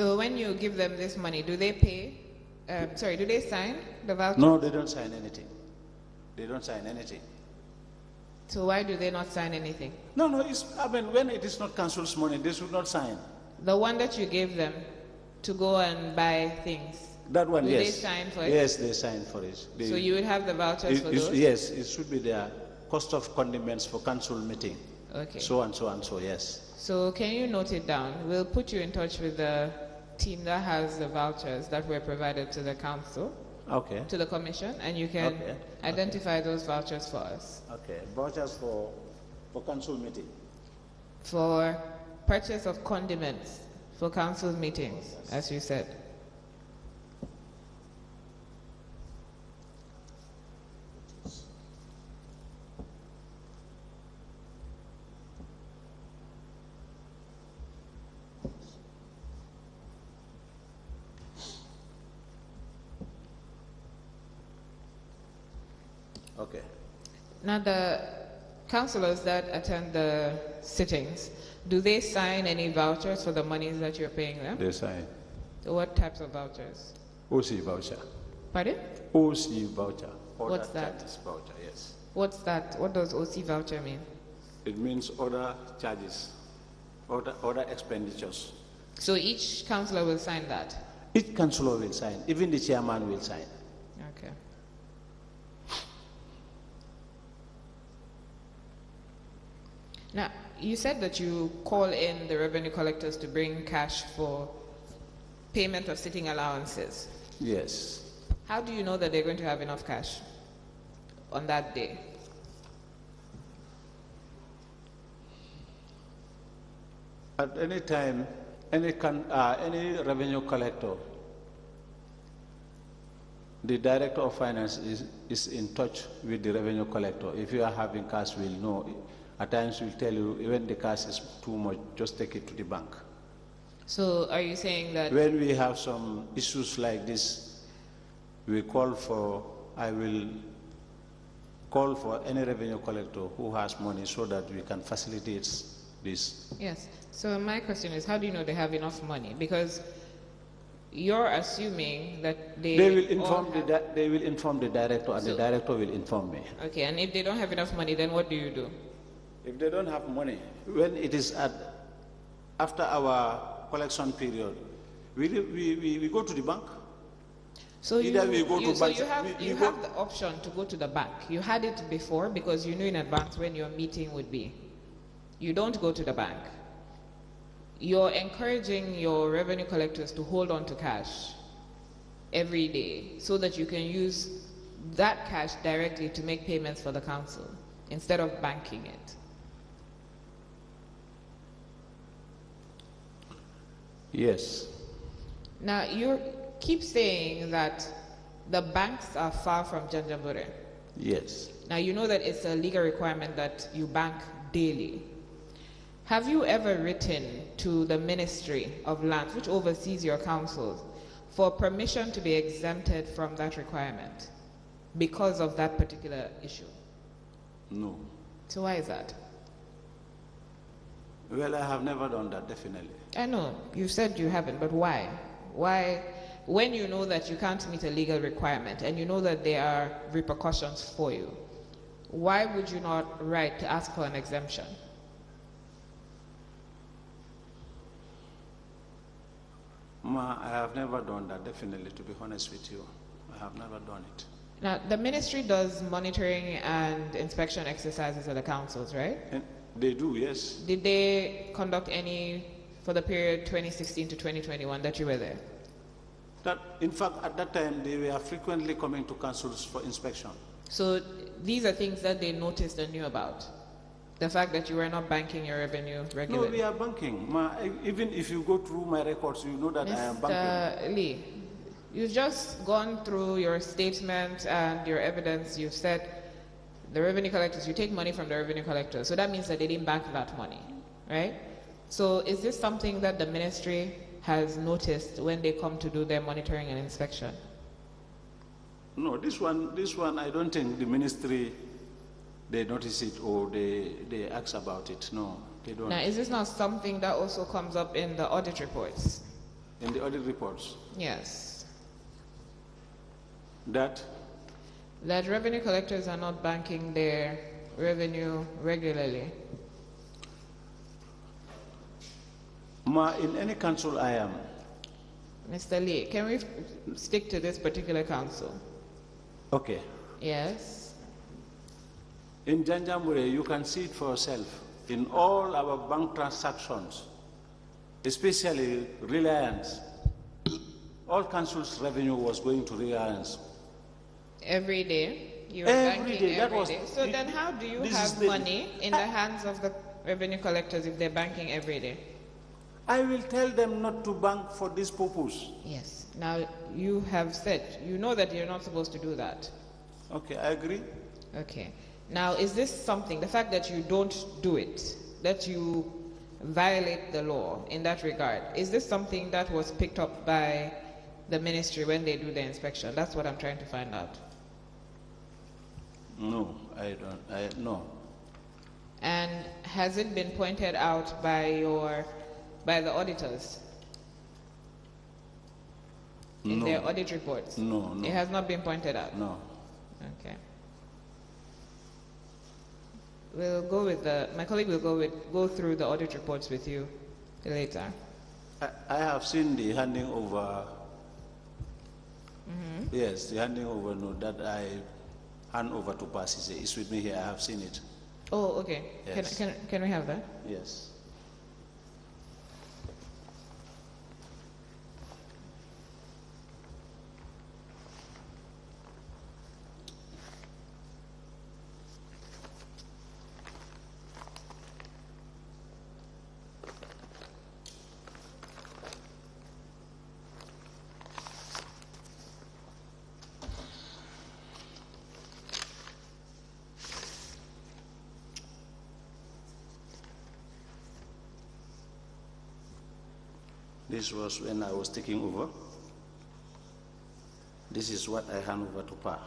So when you give them this money, do they pay? Do they sign the voucher? No, they don't sign anything. They don't sign anything. So why do they not sign anything? No, when it is not council's money, they should not sign. The one that you gave them to go and buy things. That one, do yes. They sign for it? Yes, they sign for it. So you would have the vouchers for those? Yes, it should be their cost of condiments for council meeting. Okay. So and so and so, yes. So can you note it down? We'll put you in touch with the team that has the vouchers that were provided to the council. Okay. To the commission, and you can identify those vouchers for us. Okay. Vouchers for council meeting. For purchase of condiments for council meetings, as you said. Okay. Now, the councillors that attend the sittings, do they sign any vouchers for the monies that you're paying them? They sign. So what types of vouchers? OC voucher. Pardon? OC voucher. What's that? Voucher, yes. What's that? What does OC voucher mean? It means order charges, order expenditures. So each councillor will sign that? Each councillor will sign. Even the chairman will sign. Okay. Now, you said that you call in the revenue collectors to bring cash for payment of sitting allowances. Yes. How do you know that they're going to have enough cash on that day? At any time, any revenue collector, the director of finance is in touch with the revenue collector. If you are having cash, we'll know. At times we'll tell you, when the cash is too much, just take it to the bank. So are you saying that... When we have some issues like this, I will call for any revenue collector who has money so that we can facilitate this. Yes. So my question is, how do you know they have enough money? Because you're assuming that they will inform the director, and the director will inform me. Okay, and if they don't have enough money, then what do you do? If they don't have money, when it is after our collection period, we go to the bank. So you have the option to go to the bank. You had it before because you knew in advance when your meeting would be. You don't go to the bank. You're encouraging your revenue collectors to hold on to cash every day so that you can use that cash directly to make payments for the council instead of banking it. Yes. Now, you keep saying that the banks are far from Janjanbureh. Yes. Now, you know that it's a legal requirement that you bank daily. Have you ever written to the Ministry of Lands, which oversees your councils, for permission to be exempted from that requirement because of that particular issue? No. So why is that? Well, I have never done that, definitely. I know, you said you haven't, but why? Why, when you know that you can't meet a legal requirement and you know that there are repercussions for you, why would you not write to ask for an exemption? I have never done that, definitely, to be honest with you. I have never done it. Now, the ministry does monitoring and inspection exercises at the councils, right? And they do, yes. Did they conduct any for the period 2016 to 2021 that you were there? In fact, at that time, they were frequently coming to councils for inspection. So these are things that they noticed and knew about? The fact that you were not banking your revenue regularly? No, we are banking. Even if you go through my records, you know that I am banking. Mr. Lee, you've just gone through your statement and your evidence. You've said the revenue collectors, you take money from the revenue collectors. So that means that they didn't bank that money, right? So is this something that the ministry has noticed when they come to do their monitoring and inspection? No, this one, I don't think the ministry, they notice it or they ask about it. No, they don't. Now, is this not something that also comes up in the audit reports? in the audit reports? Yes. That revenue collectors are not banking their revenue regularly. In any council I am. Mr. Lee, can we stick to this particular council? Okay. Yes. In Janjambure, you can see it for yourself. In all our bank transactions, especially Reliance, all council's revenue was going to Reliance. Every day? You were Every banking day. every day. So then how do you have money in the hands of the revenue collectors if they're banking every day? I will tell them not to bank for this purpose. Yes. Now, you have said, you know that you're not supposed to do that. Okay, I agree. Okay. Now, is this something, the fact that you don't do it, that you violate the law in that regard, is this something that was picked up by the ministry when they do the inspection? That's what I'm trying to find out. No, I don't. No. And has it been pointed out by the auditors in their audit reports? No. It has not been pointed out? No. Okay. We'll go with my colleague will go through the audit reports with you later. I have seen the handing over. Yes, the handing over note that I hand over to Pasise is with me here. I have seen it. Oh, okay. Yes. Can we have that? Yes. This was when I was taking over. This is what I hand over to Pa.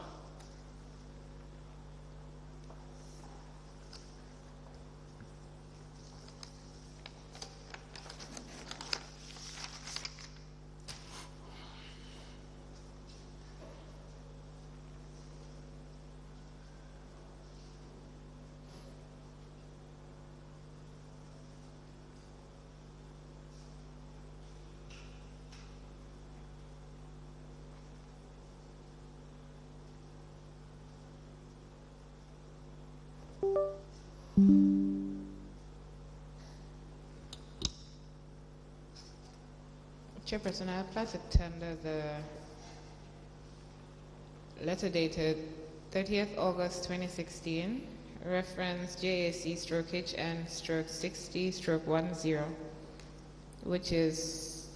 Chairperson, I apply to tender the letter dated 30th August 2016, reference JAC/HN/60/10, which is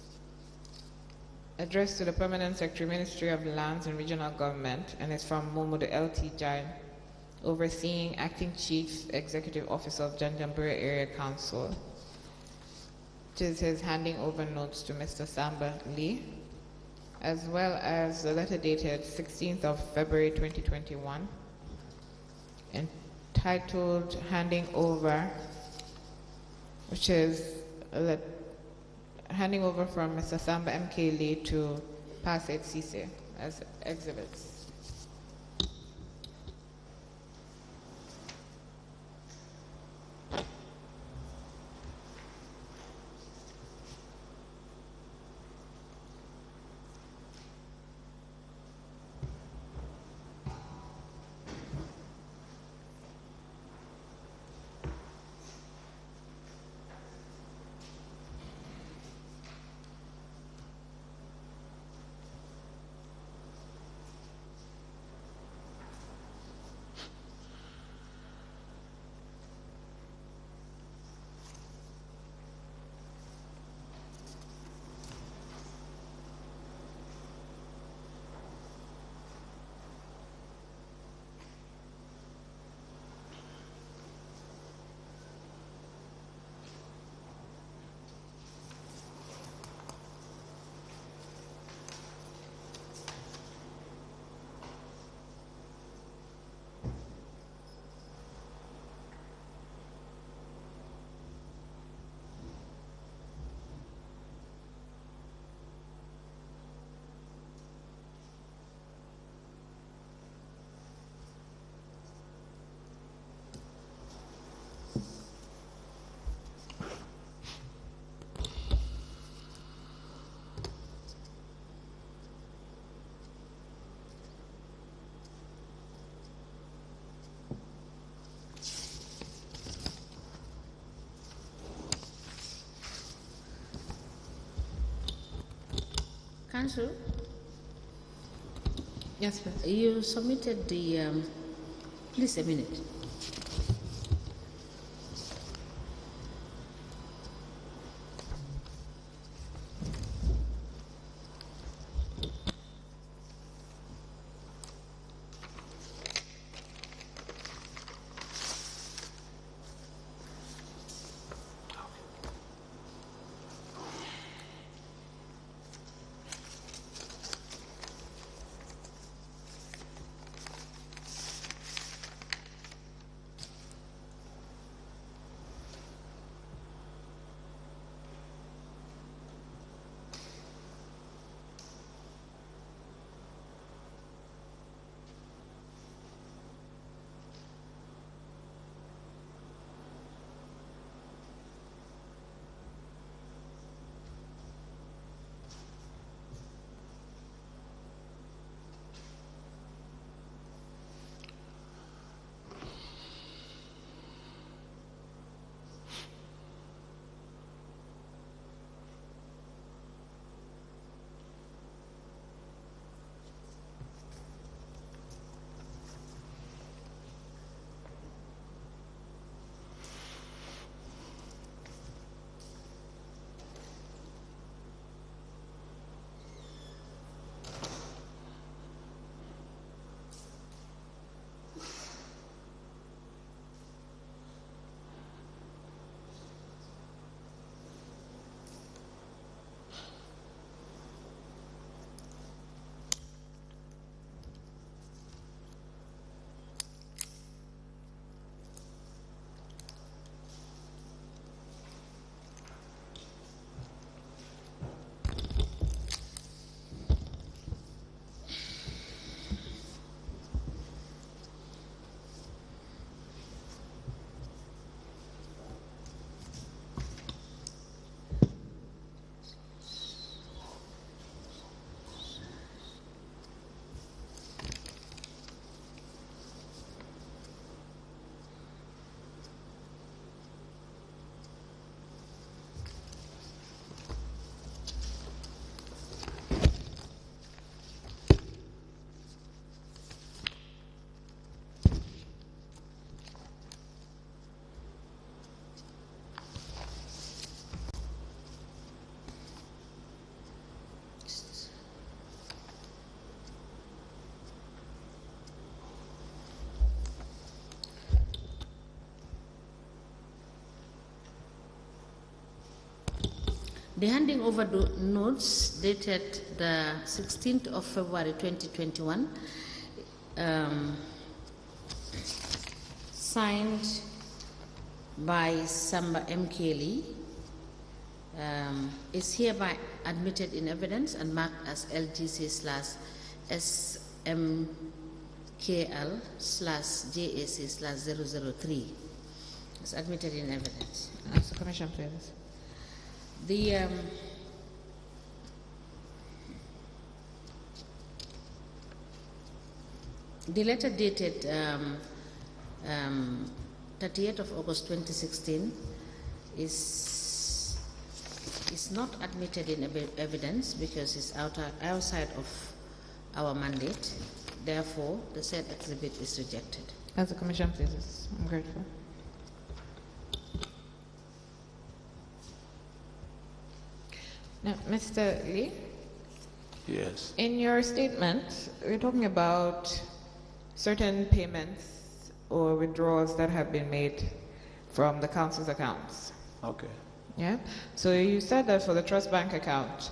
addressed to the Permanent Secretary, Ministry of Lands and Regional Government, and is from Momodo LT Jain, overseeing Acting Chief Executive Officer of Janjambure Area Council. It is handing over notes to Mr. Samba Lee, as well as the letter dated 16th of February 2021, entitled Handing Over, which is handing over from Mr. Samba M.K. Lee to Passet Cisse as exhibits. Council? Yes, please. You submitted the, please a minute. The handing over the notes dated the 16th of February 2021, signed by Samba M. Kelly, is hereby admitted in evidence and marked as LGC/SMKL/JAC/003. It's admitted in evidence. Ask the Commission, please. The letter dated 30th of August 2016 is not admitted in evidence because it's outside of our mandate. Therefore, the said exhibit is rejected. As the Commission pleases. I'm grateful. Now, Mr. Lee? Yes. In your statement, we're talking about certain payments or withdrawals that have been made from the council's accounts. Okay. Yeah? So you said that for the trust bank account,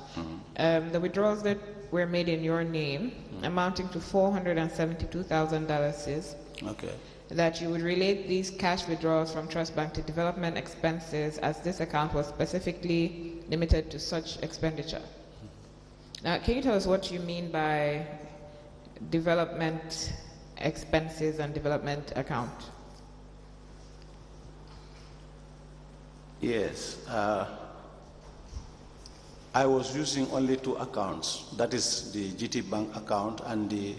the withdrawals that were made in your name, amounting to $472,000, okay, that you would relate these cash withdrawals from trust bank to development expenses, as this account was specifically limited to such expenditure. Now, can you tell us what you mean by development expenses and development account? Yes. I was using only two accounts. That is the GT Bank account and the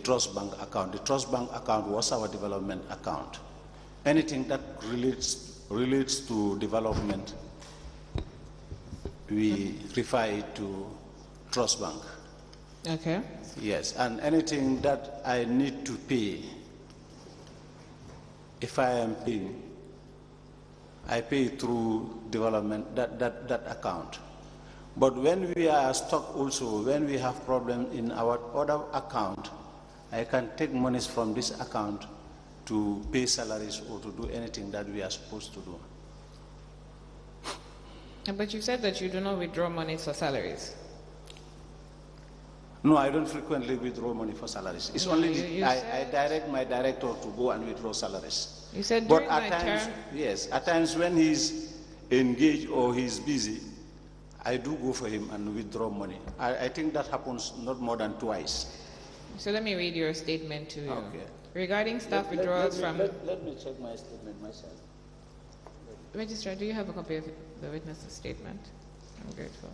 Trust Bank account. The Trust Bank account was our development account. Anything that relates to development, we refer it to trust bank. Okay. Yes, and anything that I need to pay, if I am paying, I pay through development, that account. But when we are stuck also, when we have problems in our other account, I can take monies from this account to pay salaries or to do anything that we are supposed to do. But you said that you do not withdraw money for salaries. No, I don't frequently withdraw money for salaries. It's only I direct my director to go and withdraw salaries. You said but during at my times, term. yes, at times when he's engaged or he's busy, I do go for him and withdraw money. I think that happens not more than twice. So let me read your statement to you. Okay. Regarding staff withdrawals let me check my statement myself. Registrar, do you have a copy of the witness's statement? I'm grateful.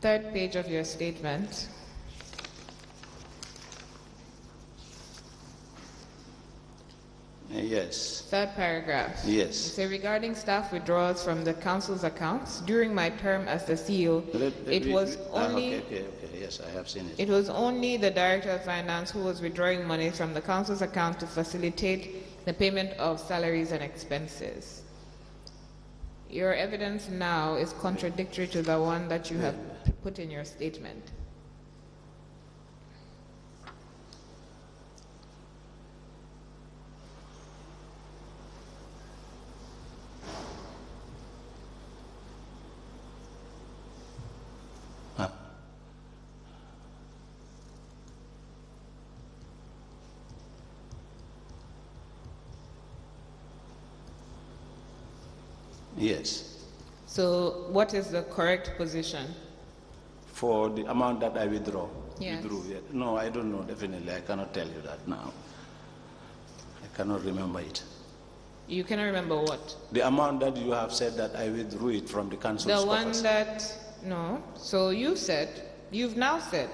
Third page of your statement. Yes. Third paragraph. Yes. You say, regarding staff withdrawals from the council's accounts, during my term as the CEO, okay, yes, I have seen it. It was only the Director of Finance who was withdrawing money from the council's account to facilitate the payment of salaries and expenses. Your evidence now is contradictory to the one that you have put in your statement. Yes. So what is the correct position? For the amount that I withdraw? Yes. Withdrew, yeah. No, I don't know, definitely. I cannot tell you that now. I cannot remember it. You cannot remember what? The amount that you have said that I withdrew it from the council's The one coffers. that, no. So you've now said,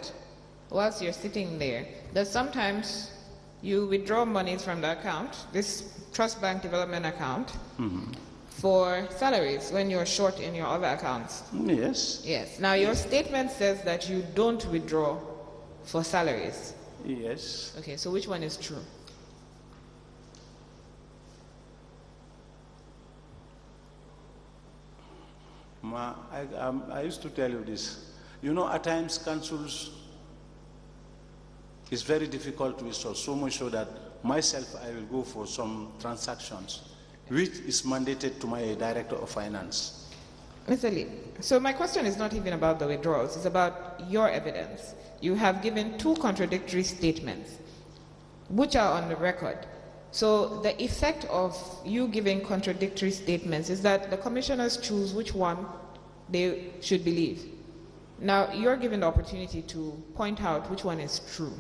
whilst you're sitting there, that sometimes you withdraw monies from the account, this trust bank development account, for salaries when you're short in your other accounts. Yes. Yes. Now your statement says that you don't withdraw for salaries. Yes. Okay, so which one is true? I used to tell you this. You know, at times councils, it's very difficult to restore, so much so that myself, I will go for some transactions, which is mandated to my Director of Finance. Mr. Lee, so my question is not even about the withdrawals, it's about your evidence. You have given two contradictory statements, which are on the record. So the effect of you giving contradictory statements is that the commissioners choose which one they should believe. Now, you're given the opportunity to point out which one is true.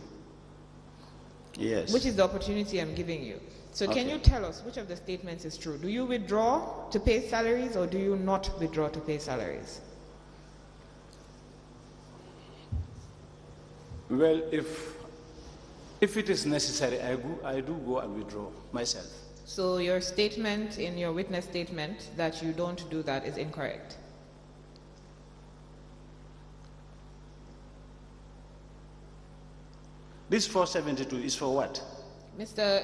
Yes. Which is the opportunity I'm giving you. So Okay. can you tell us which of the statements is true? Do you withdraw to pay salaries or do you not withdraw to pay salaries? Well, if it is necessary, I do go and withdraw myself. So your statement in your witness statement that you don't do that is incorrect. This 472 is for what? Mr.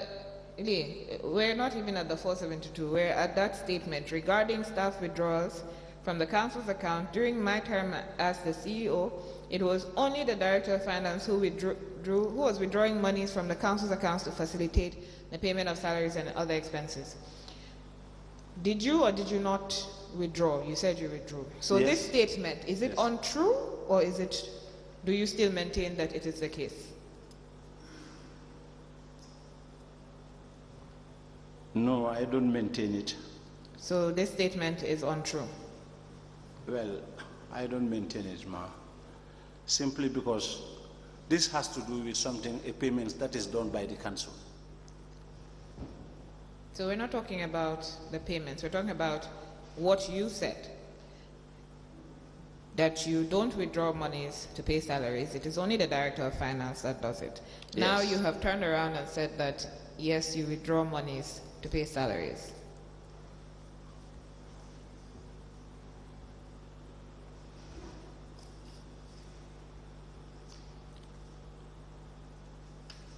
Lee, we're not even at the 472. We're at that statement regarding staff withdrawals from the council's account. During my term as the CEO, it was only the Director of Finance who was withdrawing monies from the council's accounts to facilitate the payment of salaries and other expenses. Did you or did you not withdraw? You said you withdrew. So Yes. this statement, is it untrue or do you still maintain that it is the case? No, I don't maintain it. So this statement is untrue. Well, I don't maintain it, ma. Simply because this has to do with something, a payment that is done by the council. So we're not talking about the payments, we're talking about what you said. that you don't withdraw monies to pay salaries. It is only the Director of Finance that does it. Yes. Now you have turned around and said that, yes, you withdraw monies to pay salaries.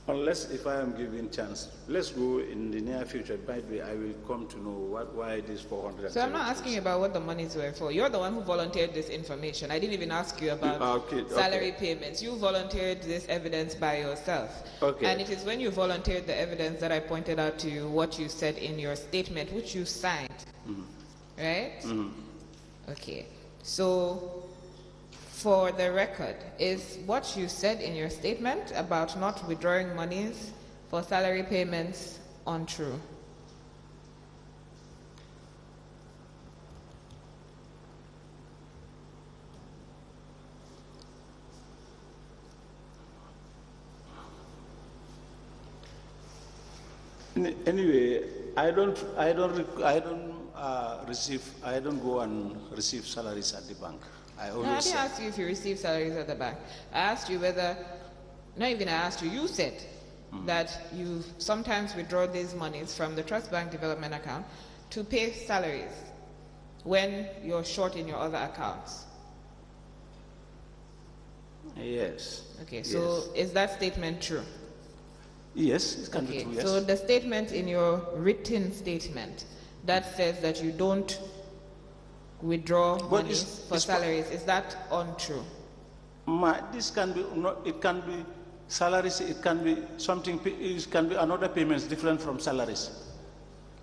Unless if I am given chance, let's go in the near future. By the way, I will come to know why this 400. So I'm not asking you about what the monies were for. You're the one who volunteered this information. I didn't even ask you about salary payments. You volunteered this evidence by yourself. Okay. And it is when you volunteered the evidence that I pointed out to you what you said in your statement, which you signed. Mm-hmm. Right? Mm-hmm. Okay. So, for the record, is what you said in your statement about not withdrawing monies for salary payments untrue? Anyway, I don't go and receive salaries at the bank. I didn't ask you if you receive salaries at the bank. I asked you whether, not even I asked you, you said that you sometimes withdraw these monies from the Trust Bank Development account to pay salaries when you're short in your other accounts. Yes. Okay, so is that statement true? Yes, it can be true, yes. So the statement in your written statement that says that you don't withdraw monies for salaries, is that untrue? This can be, it can be salaries, it can be something, it can be another payments different from salaries.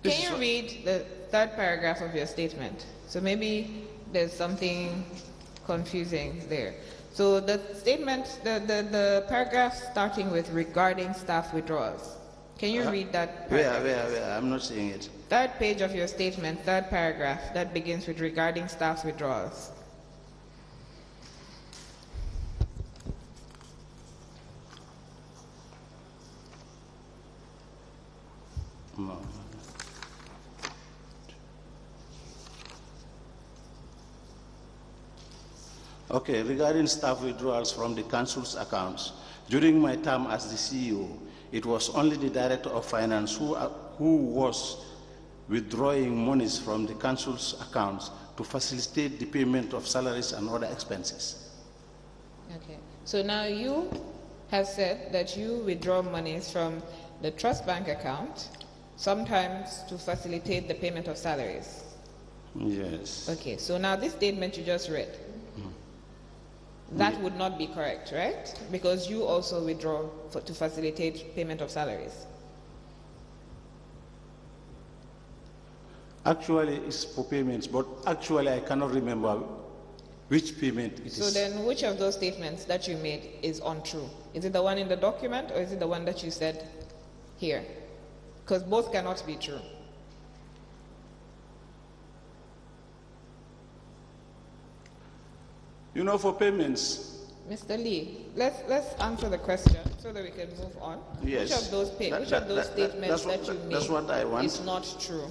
Can you read the third paragraph of your statement? So maybe there's something confusing there. So the statement, the paragraph starting with regarding staff withdrawals. Can you read that paragraph? Where? I'm not seeing it. Third page of your statement, third paragraph, that begins with regarding staff withdrawals. No. Okay, regarding staff withdrawals from the council's accounts, during my term as the CEO, it was only the Director of Finance who was withdrawing monies from the council's accounts to facilitate the payment of salaries and other expenses. Okay, so now you have said that you withdraw monies from the Trust Bank account, sometimes to facilitate the payment of salaries. Yes. Okay, so now this statement you just read, that would not be correct, right? Because you also withdraw to facilitate payment of salaries. Actually, it's for payments, but actually I cannot remember which payment it is. So then which of those statements that you made is untrue? Is it the one in the document or is it the one that you said here? Because both cannot be true. You know, for payments. Mr. Lee, let's answer the question so that we can move on. Yes. Which of those statements that you made that's what I want. Is not true?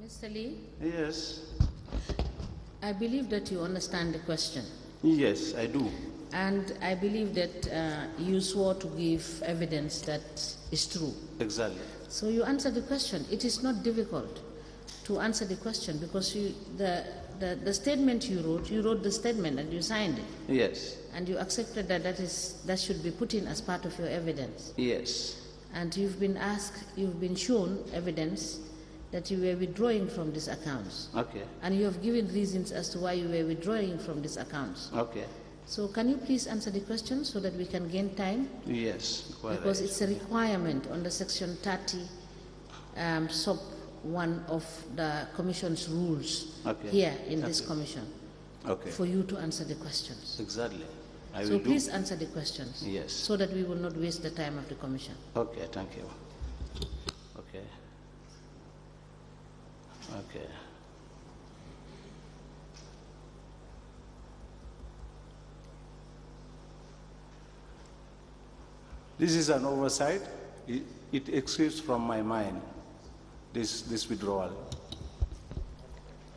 Mr. Lee? Yes. I believe that you understand the question. Yes, I do. And I believe that you swore to give evidence that is true. Exactly. So you answer the question. It is not difficult to answer the question because the statement you wrote the statement and you signed it. Yes. And you accepted that that should be put in as part of your evidence. Yes. And you've been shown evidence that you were withdrawing from these accounts. Okay. And you have given reasons as to why you were withdrawing from these accounts. Okay. So can you please answer the question so that we can gain time? Yes. Because it's a requirement under Section 30, sub 1 of the Commission's rules here in this Commission for you to answer the questions. Exactly. So please answer the questions. Yes. So that we will not waste the time of the Commission. Okay, thank you. Okay. Okay. This is an oversight. It escapes from my mind, this withdrawal.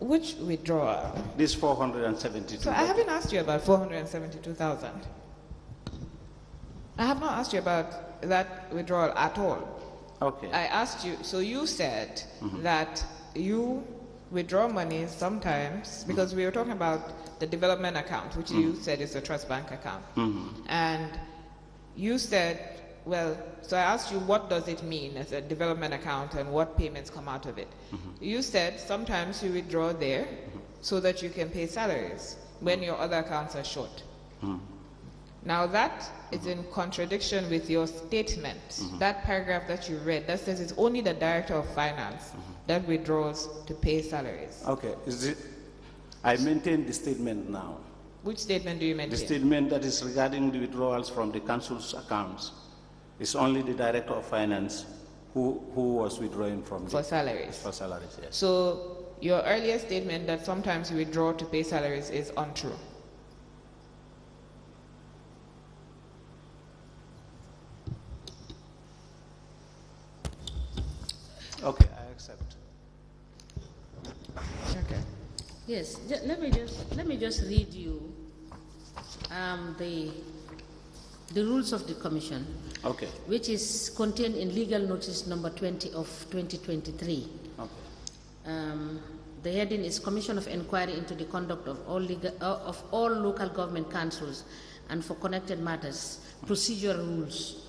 Which withdrawal? This 472. So I haven't asked you about 472,000. I have not asked you about that withdrawal at all. Okay. I asked you, so you said that you withdraw money sometimes, because we were talking about the development account, which you said is a trust bank account. And you said, well, so I asked you, what does it mean as a development account and what payments come out of it? You said sometimes you withdraw there so that you can pay salaries when your other accounts are short. Now that is in contradiction with your statement. That paragraph that you read, that says it's only the director of finance that withdraws to pay salaries. Okay, I maintain the statement now. Which statement do you maintain? The statement that is regarding the withdrawals from the council's accounts. It's only the director of finance who was withdrawing from for salaries. For salaries, yes. So your earlier statement that sometimes you withdraw to pay salaries is untrue. Okay, I accept. Okay. Yes, let me just read you the rules of the commission. Okay. Which is contained in legal notice number 20 of 2023. Okay. The heading is Commission of Inquiry into the Conduct of all Local Government Councils and for Connected Matters, Procedural Rules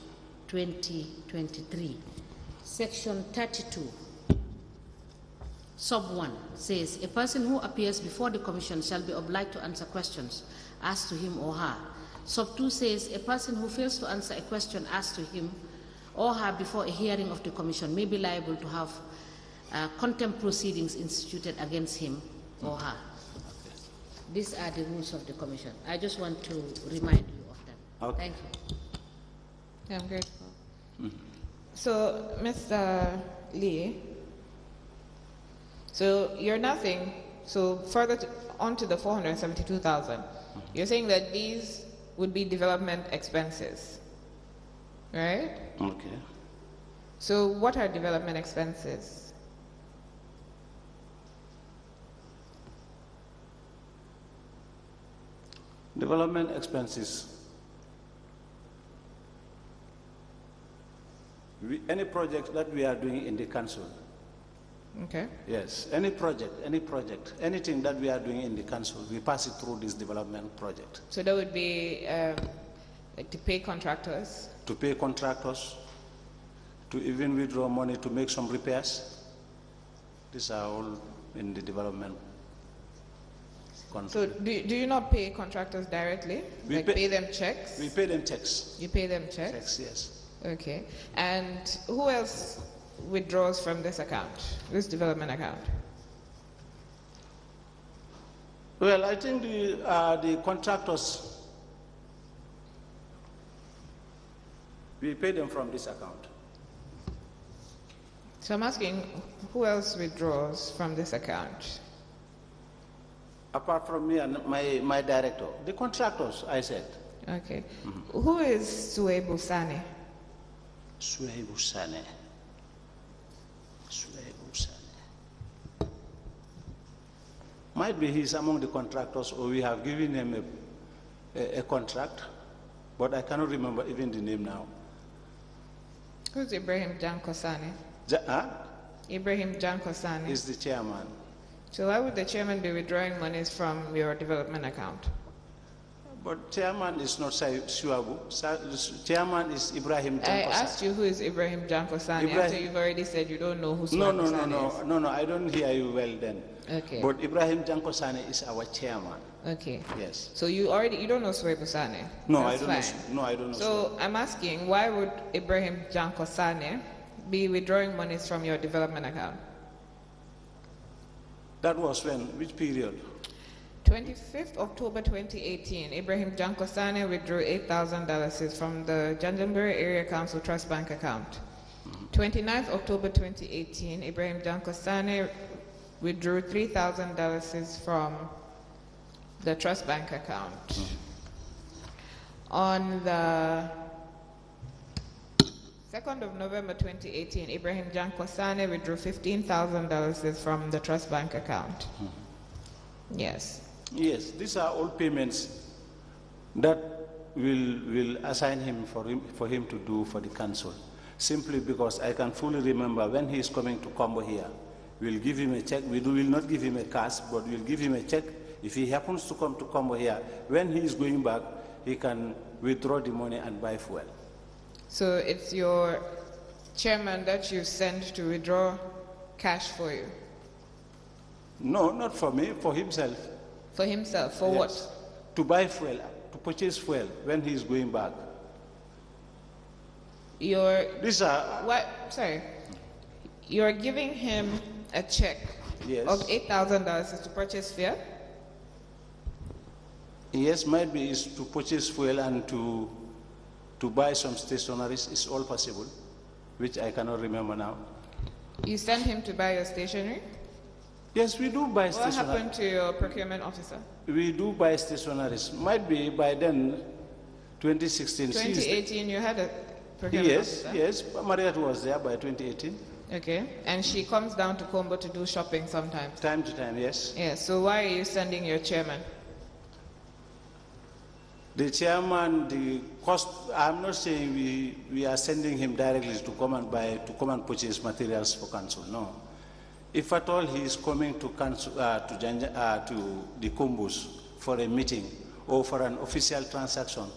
2023. Section 32, sub 1 says, a person who appears before the commission shall be obliged to answer questions asked to him or her. Sub 2 says, a person who fails to answer a question asked to him or her before a hearing of the commission may be liable to have contempt proceedings instituted against him or her. These are the rules of the commission. I just want to remind you of them. Okay. Thank you. Yeah, I'm grateful. So, Mr. Lee, so you're nothing, so further on to the 472,000, you're saying that these would be development expenses, right? Okay. So what are development expenses? Development expenses. Any project that we are doing in the council. Okay. Yes, any project, anything that we are doing in the council, we pass it through this development project. So that would be like to pay contractors? To pay contractors, to even withdraw money to make some repairs. These are all in the development. So do you not pay contractors directly? We pay them checks? We pay them checks. You pay them checks? Checks, yes. Okay. And who else withdraws from this account, this development account? Well, I think the contractors, we pay them from this account. So I'm asking, who else withdraws from this account? Apart from me and my director, the contractors, I said. Okay. Who is Suebu Sane? Suebu Sane. Might be he's among the contractors, or we have given him a contract, but I cannot remember even the name now. Who's Ibrahim Janko Sane? Ibrahim Janko Sane is the chairman. So why would the chairman be withdrawing monies from your development account? But chairman is not Shuabu. Chairman is Ibrahim Janko Sane. I asked you who is Ibrahim Janko Sane after you've already said you don't know who Sane is. No, I don't hear you well then. Okay. But Ibrahim Janko Sane is our chairman. Okay. Yes. So you don't know Suebu Sane? No, I don't know. I don't know. So I'm asking, why would Ibrahim Janko Sane be withdrawing monies from your development account? That was when? Which period? 25th October 2018, Ibrahim Janko Sane withdrew $8,000 from the Janjanbureh Area Council Trust Bank account. 29th October 2018, Ibrahim Janko Sane withdrew $3,000 from the Trust Bank account. On the 2nd of November 2018, Ibrahim Jankosane withdrew $15,000 from the trust bank account. Yes. Yes, these are all payments that will assign him for him to do for the council. Simply because I can fully remember when he is coming to Combo here, we'll give him a check. We will not give him a cash, but we'll give him a check. If he happens to come to Combo here, when he is going back, he can withdraw the money and buy fuel. So it's your chairman that you send to withdraw cash for you? No, not for me, for himself. For himself, for yes. what? To buy fuel, to purchase fuel when he is going back. Sorry. You're giving him a check of $8,000 to purchase fuel? Yes, might be is to purchase fuel and to buy some stationaries. It's all possible, which I cannot remember now. You send him to buy your stationery? Yes, we do buy stationaries. What happened to your procurement officer? We do buy stationaries. Might be by then, 2016. 2018, you had a procurement officer? Yes, Mariette was there by 2018. Okay, and she comes down to Combo to do shopping sometimes? Time to time, yes. Yes, so why are you sending your chairman? The chairman, the cost, I'm not saying we are sending him directly to come and purchase materials for council, no. If at all he is coming to council, to the Combos for a meeting or for an official transaction,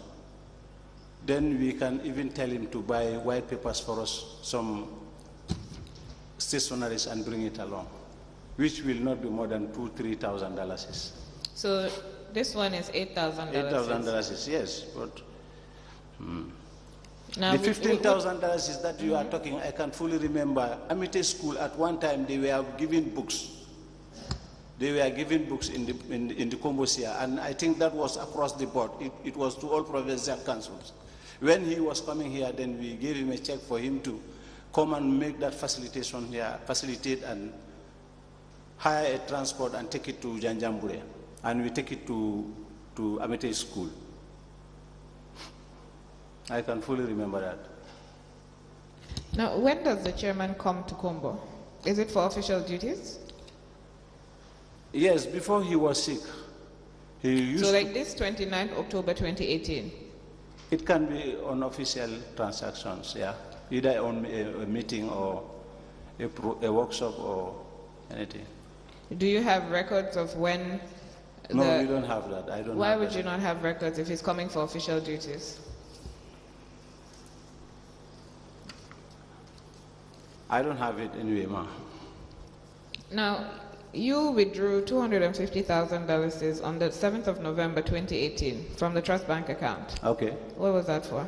then we can even tell him to buy white papers for us, some stationaries, and bring it along, which will not be more than $2,000–3,000. So this one is $8,000. $8,000, yes, but now the $15,000 that you are talking, I can fully remember. Amite School at one time they were giving books. They were giving books in the Combos here, and I think that was across the board. It was to all provincial councils. When he was coming here, then we gave him a check for him to come and make that facilitation here, facilitate and hire a transport and take it to Janjambure. And we take it to Amite School. I can fully remember that. Now, when does the chairman come to Combo? Is it for official duties? Yes, before he was sick. He used so like this 29th October 2018? It can be on official transactions, yeah. Either on a meeting or a workshop or anything. Do you have records of when? No, we don't have that. I don't. Why would you not have records if he's coming for official duties? I don't have it anyway, ma. Now, you withdrew $250,000 on the 7th of November 2018 from the trust bank account. Okay. What was that for?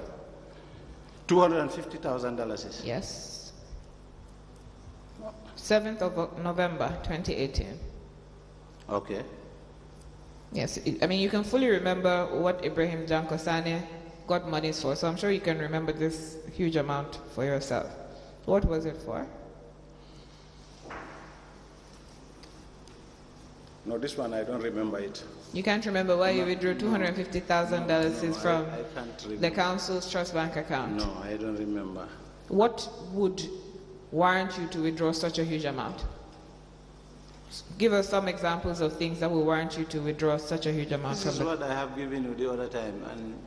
$250,000. Yes. 7th of November 2018. Okay. Yes, I mean, you can fully remember what Ibrahim Jankosane got monies for, so I'm sure you can remember this huge amount for yourself. What was it for? No, this one, I don't remember it. You can't remember why you withdrew $250,000 from the council's trust bank account? No, I don't remember. What would warrant you to withdraw such a huge amount? Give us some examples of things that will warrant you to withdraw such a huge amount. This is what I have given you the other time, and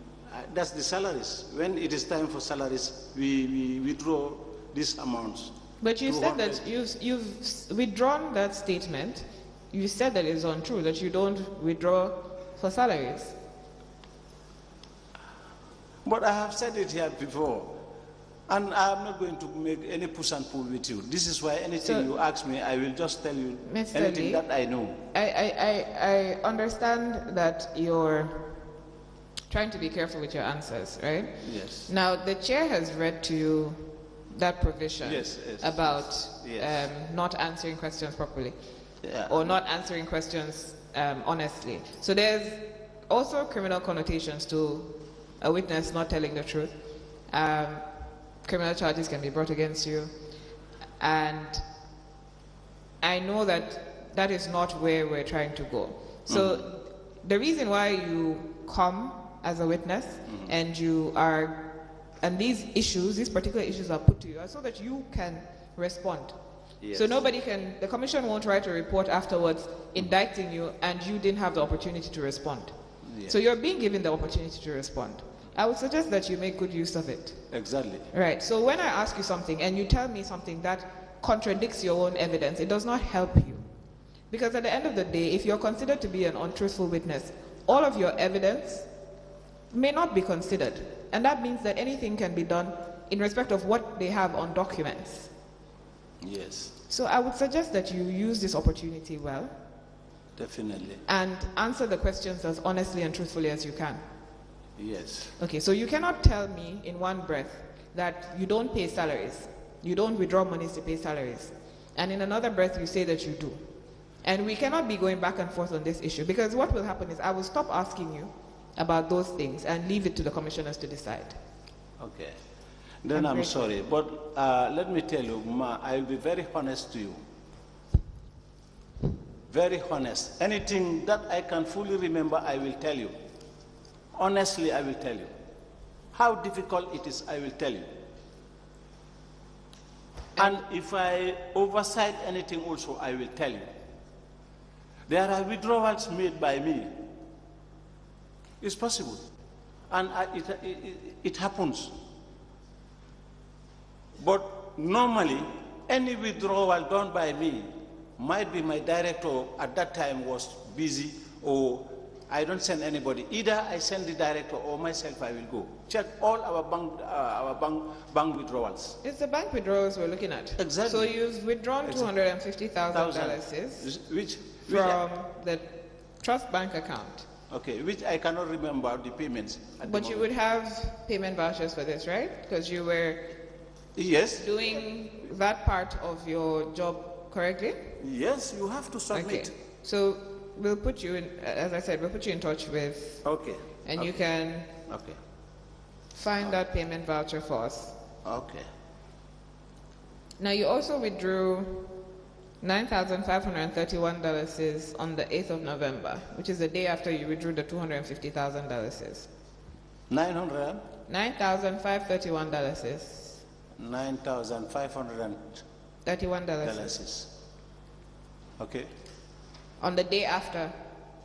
that's the salaries. When it is time for salaries, we withdraw these amounts. But you said that you've withdrawn that statement. You said that it's untrue, that you don't withdraw for salaries. But I have said it here before. And I'm not going to make any push and pull with you. This is why anything you ask me, I will just tell you anything that I know. I understand that you're trying to be careful with your answers, right? Yes. Now, the chair has read to you that provision about not answering questions properly or not answering questions honestly. So there's also criminal connotations to a witness not telling the truth. Criminal charges can be brought against you, and I know that that is not where we're trying to go. So the reason why you come as a witness and you are and these issues, these particular issues are put to you so that you can respond. Yes. So nobody can, the commission won't write a report afterwards indicting you and you didn't have the opportunity to respond. Yes. So you're being given the opportunity to respond. I would suggest that you make good use of it. Exactly. Right. So when I ask you something and you tell me something that contradicts your own evidence, it does not help you. Because at the end of the day, if you're considered to be an untruthful witness, all of your evidence may not be considered. And that means that anything can be done in respect of what they have on documents. Yes. So I would suggest that you use this opportunity well. Definitely. And answer the questions as honestly and truthfully as you can. Yes. Okay, so you cannot tell me in one breath that you don't pay salaries. You don't withdraw monies to pay salaries. And in another breath, you say that you do. And we cannot be going back and forth on this issue, because what will happen is I will stop asking you about those things and leave it to the commissioners to decide. Okay. Then I'm sorry, but let me tell you, Ma, I'll be very honest to you. Very honest. Anything that I can fully remember, I will tell you. Honestly, I will tell you. How difficult it is, I will tell you. And if I oversight anything also, I will tell you. There are withdrawals made by me. It's possible. And it happens. But normally, any withdrawal done by me might be my director at that time was busy, or I don't send anybody. Either I send the director or myself, I will go. Check all our bank withdrawals. It's the bank withdrawals we're looking at. Exactly. So you've withdrawn $250,000 from the trust bank account. Okay, which I cannot remember the payments. But you would have payment vouchers for this, right? Because you were doing that part of your job correctly? Yes, you have to submit. Okay. So we'll put you in, as I said, we'll put you in touch with. Okay. And you can find that payment voucher for us. Okay. Now you also withdrew $9,531 on the 8th of November, which is the day after you withdrew the $250,000. $900? $9,531. $9,531. Okay. On the day after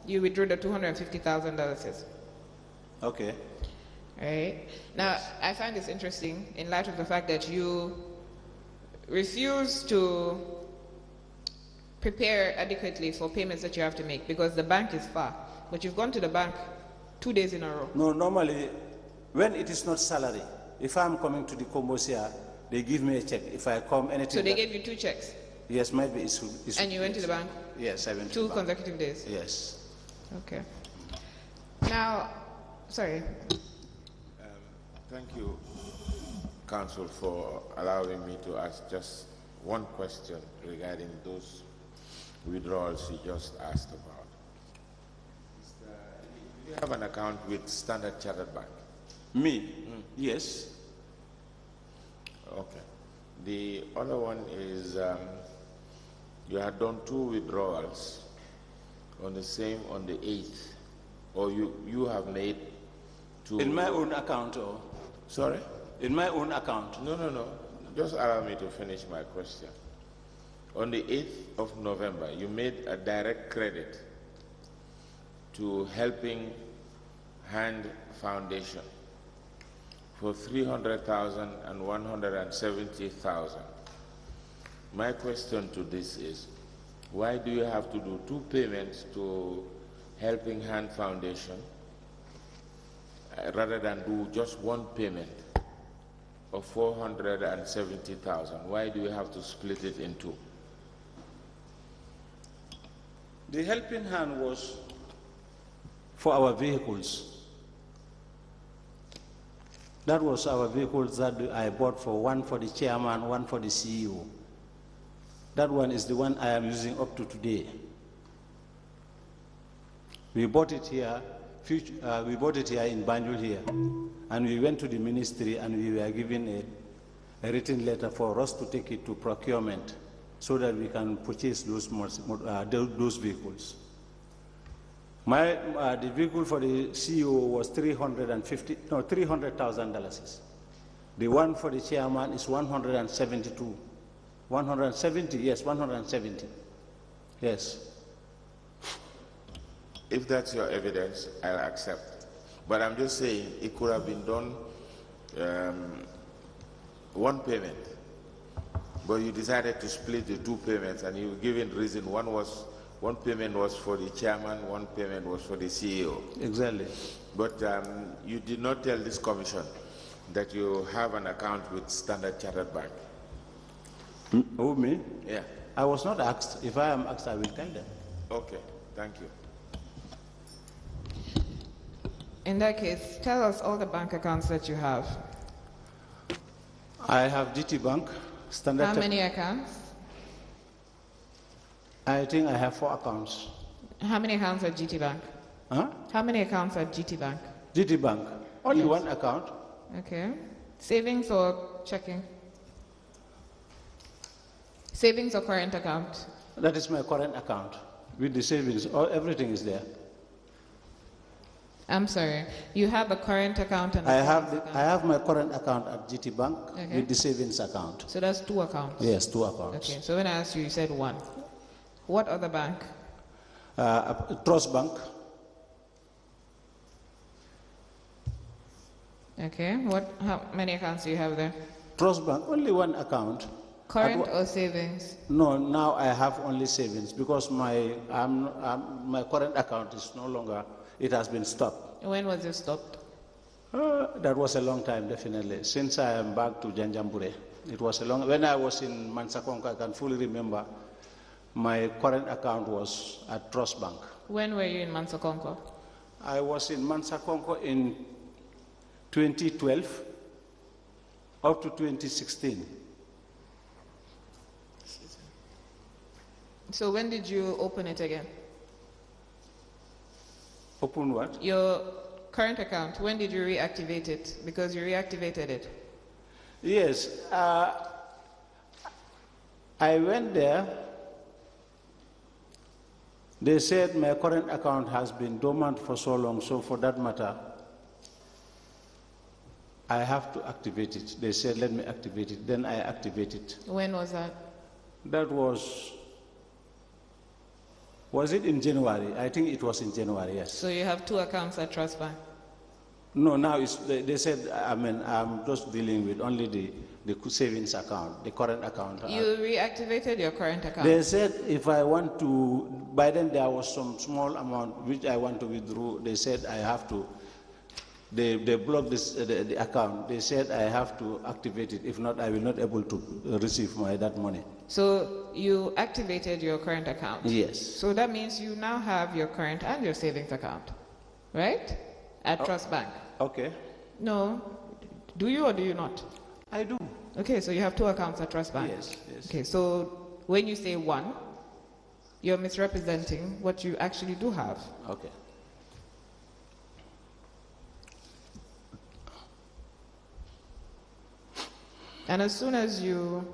you withdrew the $250,000. Okay. All right. Now, I find this interesting in light of the fact that you refuse to prepare adequately for payments that you have to make because the bank is far. But you've gone to the bank 2 days in a row. No, normally, when it is not salary, if I'm coming to the Combosia, they give me a check. If I come, anything. So they gave you 2 checks? Yes, maybe it's and you went to the bank? Yes, I went to 2 consecutive days? Yes. Okay. Now, sorry. Thank you, Counsel, for allowing me to ask just one question regarding those withdrawals you just asked about. Do you have an account with Standard Chartered Bank? Me? Yes. Okay. The other one is you had done 2 withdrawals on the 8th, or you have made 2. In my own account, or? Sorry? In my own account. No. Just allow me to finish my question. On the 8th of November, you made a direct credit to Helping Hand Foundation for $300,000 and $170,000. My question to this is, why do you have to do 2 payments to Helping Hand Foundation rather than do just 1 payment of $470,000? Why do you have to split it in 2? The Helping Hand was for our vehicles. That was our vehicles that I bought for, one for the chairman, one for the CEO. That one is the one I am using up to today. We bought it here. We bought it here in Banjul here, and we went to the ministry and we were given a written letter for us to take it to procurement so that we can purchase those vehicles. The vehicle for the CEO was $300,000. The one for the chairman is 172. 170, yes, 170. Yes. If that's your evidence, I'll accept. But I'm just saying it could have been done one payment, but you decided to split the two payments, and you were given reason. One payment was for the chairman, one payment was for the CEO. Exactly. But you did not tell this commission that you have an account with Standard Chartered Bank. Who, me? Yeah. I was not asked. If I am asked, I will tell them. Okay, thank you. In that case, tell us all the bank accounts that you have. I have GT Bank, Standard. How many accounts? I think I have 4 accounts. How many accounts at GT Bank? Huh? How many accounts at GT Bank? GT Bank. Only one account. Okay. Savings or checking? Savings or current account? That is my current account. With the savings, everything is there. I'm sorry. You have a current account and I have my current account at GT Bank with the savings account. So that's 2 accounts? Yes, 2 accounts. Okay. So when I asked you, you said 1. What other bank? Trust Bank. Okay. How many accounts do you have there? Trust Bank, only 1 account. Current or savings? No, now I have only savings because my current account is no longer, it has been stopped. When was it stopped? That was a long time, definitely. Since I am back to Janjambure. It was a long, when I was in Mansakonko, I can fully remember my current account was at Trust Bank. When were you in Mansakonko? I was in Mansakonko in 2012 up to 2016. So when did you open it again? Open what? Your current account, when did you reactivate it? Because you reactivated it. Yes. I went there. They said my current account has been dormant for so long, so for that matter, I have to activate it. They said, let me activate it. Then I activated it. When was that? That was it in January? I think it was in January, yes. So you have 2 accounts at Trust Bank? No, now they said, I'm just dealing with only the savings account, the current account. You reactivated your current account? They said if I want to, by then there was some small amount which I want to withdraw. They said I have to, they blocked the account. They said I have to activate it. If not, I will not able to receive that money. So you activated your current account? Yes. So that means you now have your current and your savings account, right? At Trust Bank. Okay. No. Do you or do you not? I do. Okay, so you have 2 accounts at Trust Bank. Yes, yes. Okay, so when you say 1, you're misrepresenting what you actually do have. Okay. And as soon as you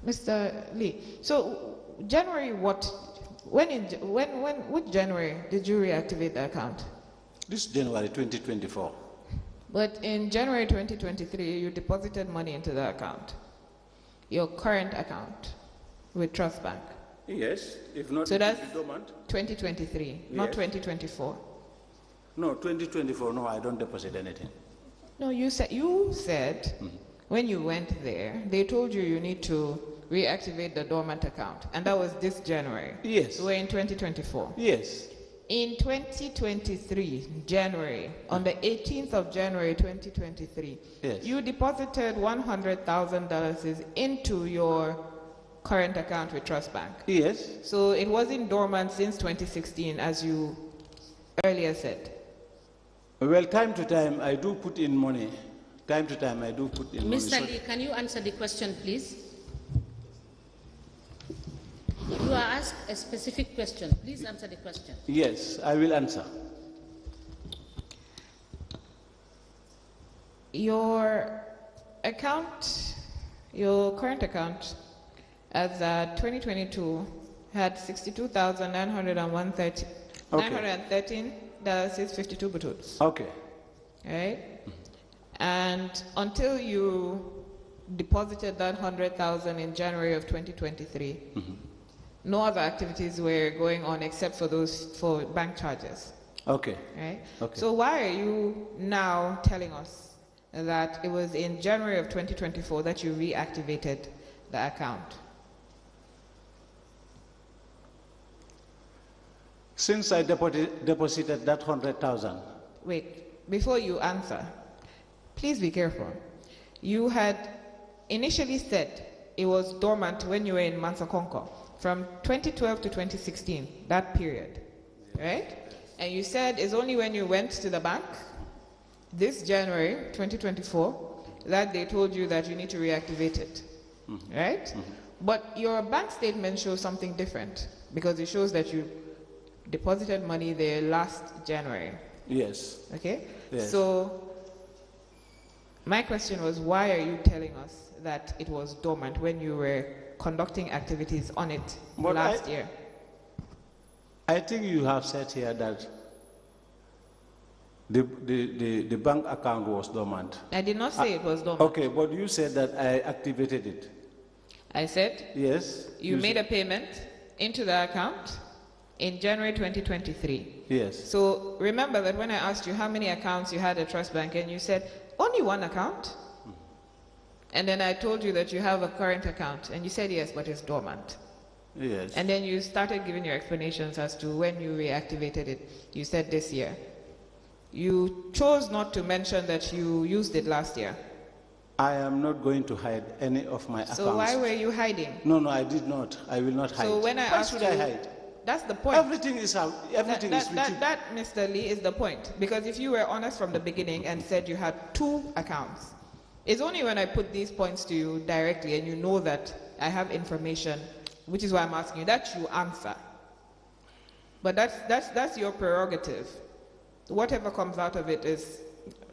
Mr. Lee, so January what? Which January did you reactivate the account? This January 2024. But in January 2023, you deposited money into the account, your current account with Trust Bank. Yes, if not, so that's dormant. 2023, yes. Not 2024. No, 2024. No, I don't deposit anything. No, you said when you went there, they told you you need to reactivate the dormant account, and that was this January. Yes. So we're in 2024. Yes. In 2023, January, on the 18th of January 2023, yes, you deposited $100,000 into your current account with Trust Bank. Yes. So it wasn't dormant since 2016, as you earlier said. Well, time to time, I do put in money. Time to time, I do put in money. Mr. Lee, can you answer the question, please? You are asked a specific question. Please answer the question. Yes, I will answer. Your account, your current account, as 2022 had 62,913 dialysis, 52 butts. Okay. Right? And until you deposited that 100,000 in January of 2023, no other activities were going on except for those for bank charges. Okay. Right? Okay. So why are you now telling us that it was in January of 2024 that you reactivated the account? Since I deposited that 100,000. Wait, before you answer, please be careful. You had initially said it was dormant when you were in Mansakonko from 2012 to 2016, that period, right? And you said it's only when you went to the bank this January 2024 that they told you that you need to reactivate it, right? But your bank statement shows something different because it shows that you deposited money there last January. Yes. Okay? Yes. So my question was, why are you telling us that it was dormant when you were conducting activities on it last year? I think you have said here that the bank account was dormant. I did not say it was dormant. Okay, but you said that I activated it. I said? Yes. You made a payment into the account in January 2023. Yes. So remember that when I asked you how many accounts you had at Trust Bank, and you said, only one account. And then I told you that you have a current account, and you said yes, but it's dormant. Yes. And then you started giving your explanations as to when you reactivated it. You said this year. You chose not to mention that you used it last year. I am not going to hide any of my accounts. So why were you hiding? No, I did not. I will not hide. So when I asked why should I hide? That's the point. Everything is with you. That, Mr. Lee, is the point. Because if you were honest from the beginning and said you had 2 accounts, it's only when I put these points to you directly and you know that I have information, which is why I'm asking you, that you answer. But that's your prerogative. Whatever comes out of it is,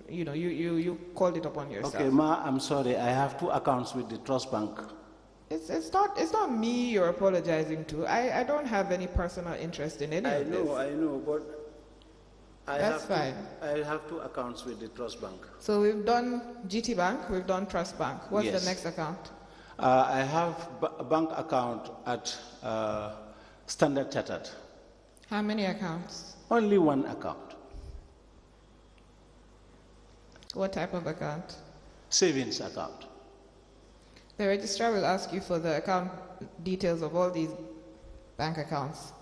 you called it upon yourself. Okay, Ma, I'm sorry. I have 2 accounts with the Trust Bank. It's not me you're apologizing to. I don't have any personal interest in any of this. I know, but That's fine. I have 2 accounts with the Trust Bank. So we've done GT Bank, we've done Trust Bank. What's Yes. the next account? I have a bank account at Standard Chartered. How many accounts? Only 1 account. What type of account? Savings account. The registrar will ask you for the account details of all these bank accounts.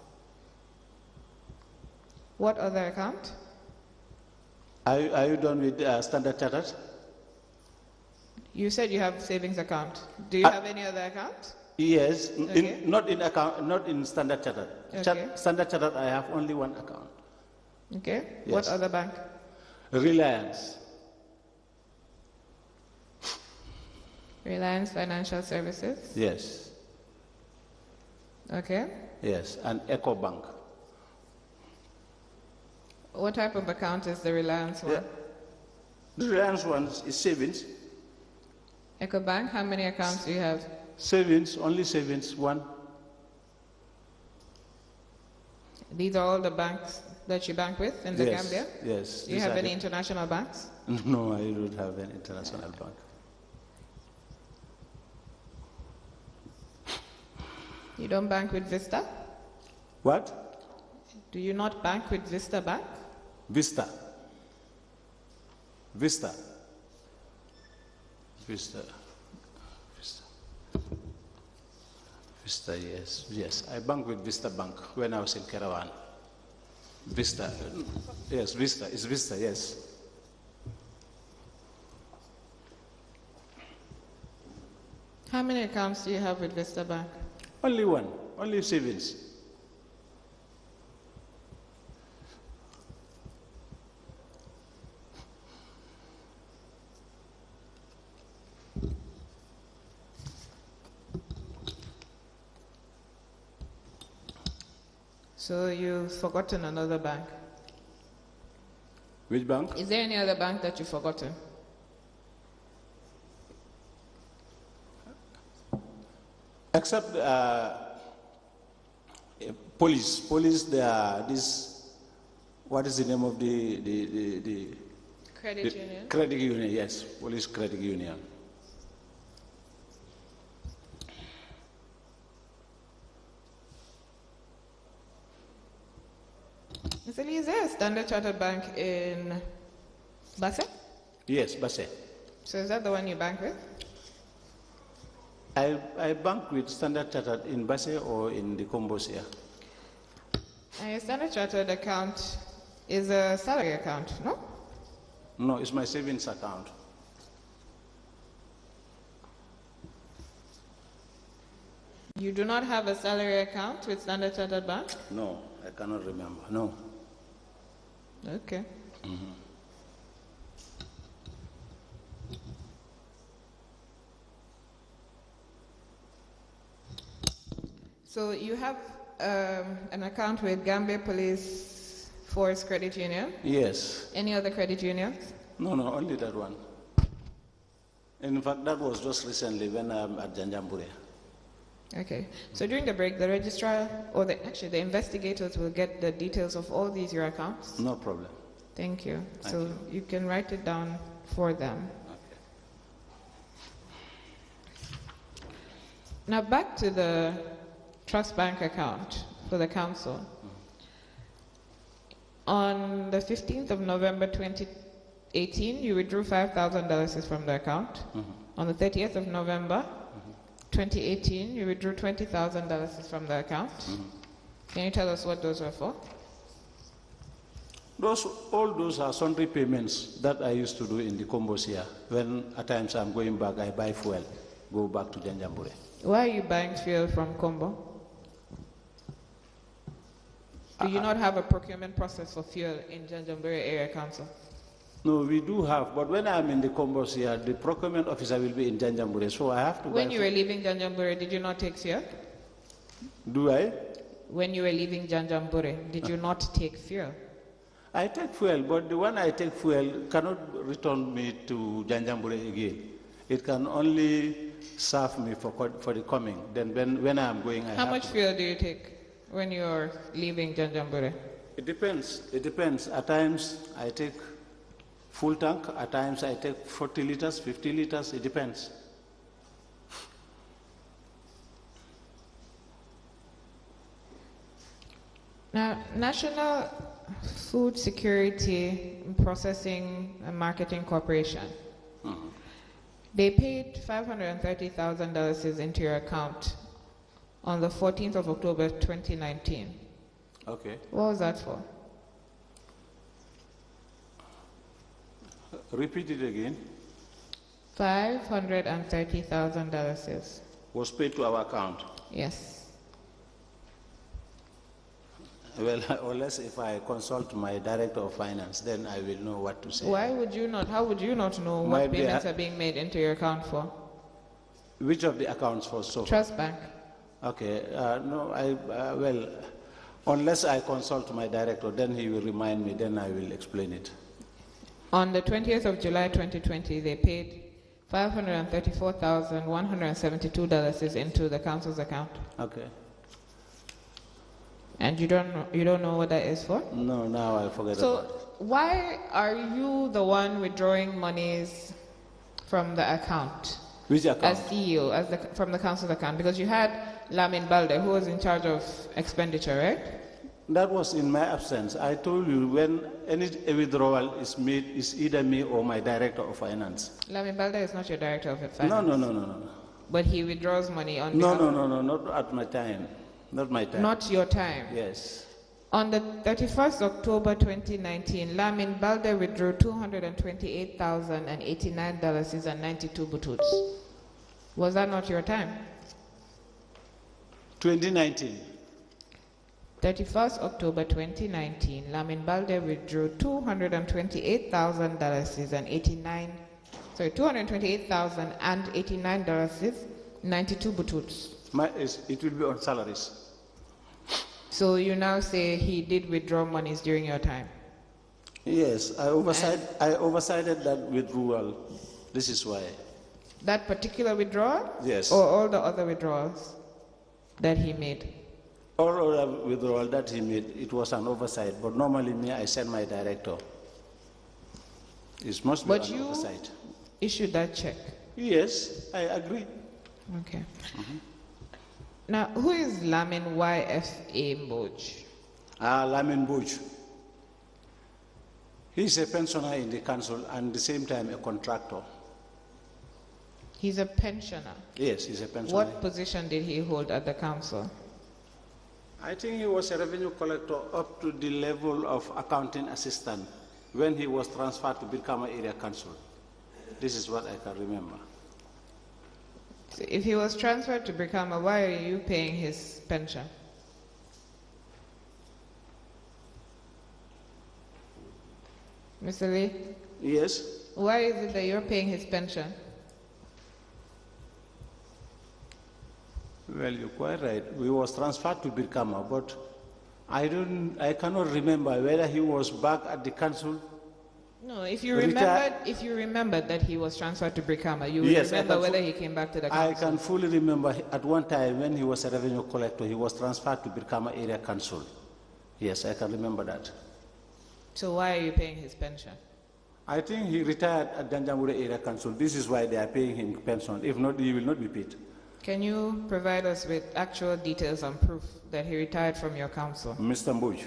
What other account? Are you done with Standard Chartered? You said you have savings account. Do you have any other account? Yes, Okay. not in Standard Chartered. Okay. Standard Chartered, I have only 1 account. Okay. Yes. What other bank? Reliance. Reliance Financial Services? Yes. Okay. Yes, and Eco Bank. What type of account is the Reliance one? Yeah. The Reliance one is savings. EcoBank, how many accounts do you have? Savings, only savings, 1. These are all the banks that you bank with in the Gambia? Yes. Do you have any international banks? No, I don't have any international bank. You don't bank with Vista? What? Do you not bank with Vista Bank? Vista. Vista. Vista. Vista. Vista, yes. Yes, I bank with Vista Bank when I was in Caravan. Vista. Yes, Vista. It's Vista, yes. How many accounts do you have with Vista Bank? Only 1. Only savings. So you've forgotten another bank. Which bank? Is there any other bank that you've forgotten? Except police. Police, there are this What is the name of the credit union? Credit union, yes, police credit union. Mr. Lee, is there a Standard Chartered Bank in Basse? Yes, Basse. So is that the one you bank with? I bank with Standard Chartered in Basse or in the Combos here. And your Standard Chartered account is a salary account, no? No, it's my savings account. You do not have a salary account with Standard Chartered Bank? No, I cannot remember, no. Okay. Mm-hmm. So you have an account with Gambia Police Force Credit Union? Yes. Any other credit unions? No, only that one. In fact, that was just recently when I'm at Janjambure. Okay. So during the break, the registrar, or the investigators will get the details of all these your accounts? No problem. Thank you. Thank you. You can write it down for them. Okay. Now back to the trust bank account for the council. On the 15th of November 2018, you withdrew $5,000 from the account. On the 30th of November 2018, you withdrew $20,000 from the account. Can you tell us what those were for? All those are sundry payments that I used to do in the Combos here. When at times I'm going back, I buy fuel, go back to Janjambure. Why are you buying fuel from Combo? Do you not have a procurement process for fuel in Janjambure Area Council? No, we do have, but when I'm in the Combos here, the procurement officer will be in Janjambure, so I have to When you were leaving Janjambure, did you not take fuel? Do I? When you were leaving Janjambure, did you not take fuel? I take fuel, but the one I take fuel cannot return me to Janjambure again. It can only serve me for the coming. Then when I'm going, How much fuel do you take when you're leaving Janjambure? It depends. It depends. At times I take full tank. At times I take 40 liters, 50 liters. It depends. Now, National Food Security Processing and Marketing Corporation, they paid $530,000 into your account on the 14th of October 2019. Okay. What was that for? Repeat it again. $530,000. Was paid to our account. Yes. Well, unless if I consult my director of finance, then I will know what to say. Why would you not? How would you not know what payments are being made into your account for? Which of the accounts for so? Trust Bank. Okay. No, well, unless I consult my director, then he will remind me, then I will explain it. On the 20th of July 2020, they paid $534,172 into the council's account. Okay. And you don't know what that is for? No, now I forget So about it. why are you the one withdrawing monies from the account? Which account? As CEO, from the council's account? Because you had Lamin Balde, who was in charge of expenditure, right? That was in my absence. I told you when any withdrawal is made, it's either me or my director of finance. Lamin Balde is not your director of finance. No. But he withdraws money on No, not at my time. Not my time. Not your time? Yes. On the 31st October 2019, Lamin Balde withdrew $228,089.92 bututs. Was that not your time? 2019. 31st October 2019, Lamin Balde withdrew $228,089.92 bututs. It will be on salaries. So you now say he did withdraw monies during your time? Yes, I oversighted that withdrawal. This is why. That particular withdrawal? Yes. Or all the other withdrawals that he made? All other withdrawal that he made, it was an oversight, but normally me, I send my director. It must be an oversight. But you issued that check? Yes, I agree. Okay. Now, who is Lamin YFA Mboj? Lamin Mboj. He's a pensioner in the council and at the same time a contractor. He's a pensioner? Yes, he's a pensioner. What position did he hold at the council? I think he was a revenue collector up to the level of accounting assistant when he was transferred to become an area council. This is what I can remember. So if he was transferred to Brikama, why are you paying his pension? Mr. Lee? Yes? Why is it that you're paying his pension? Well, you're quite right. We was transferred to Brikama, but I cannot remember whether he was back at the council. No, if you remembered that he was transferred to Brikama, you will remember whether he came back to the council. I can fully remember at one time when he was a revenue collector, he was transferred to Brikama area council. Yes, I can remember that. So why are you paying his pension? I think he retired at Danjamure area council. This is why they are paying him pension. If not, he will not be paid. Can you provide us with actual details and proof that he retired from your council? Mr. Mboj.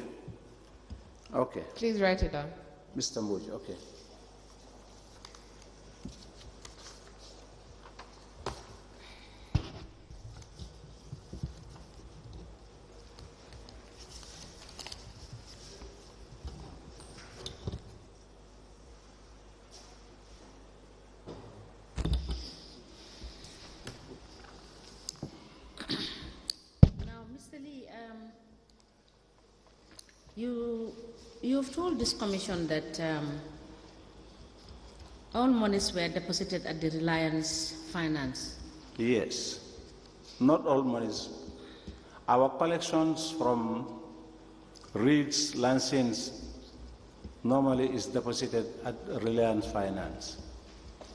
Okay. Please write it down. Mr. Mboj, okay. You've told this commission that all monies were deposited at the Reliance Finance. Yes, not all monies. Our collections from reeds, lancings, normally is deposited at Reliance Finance.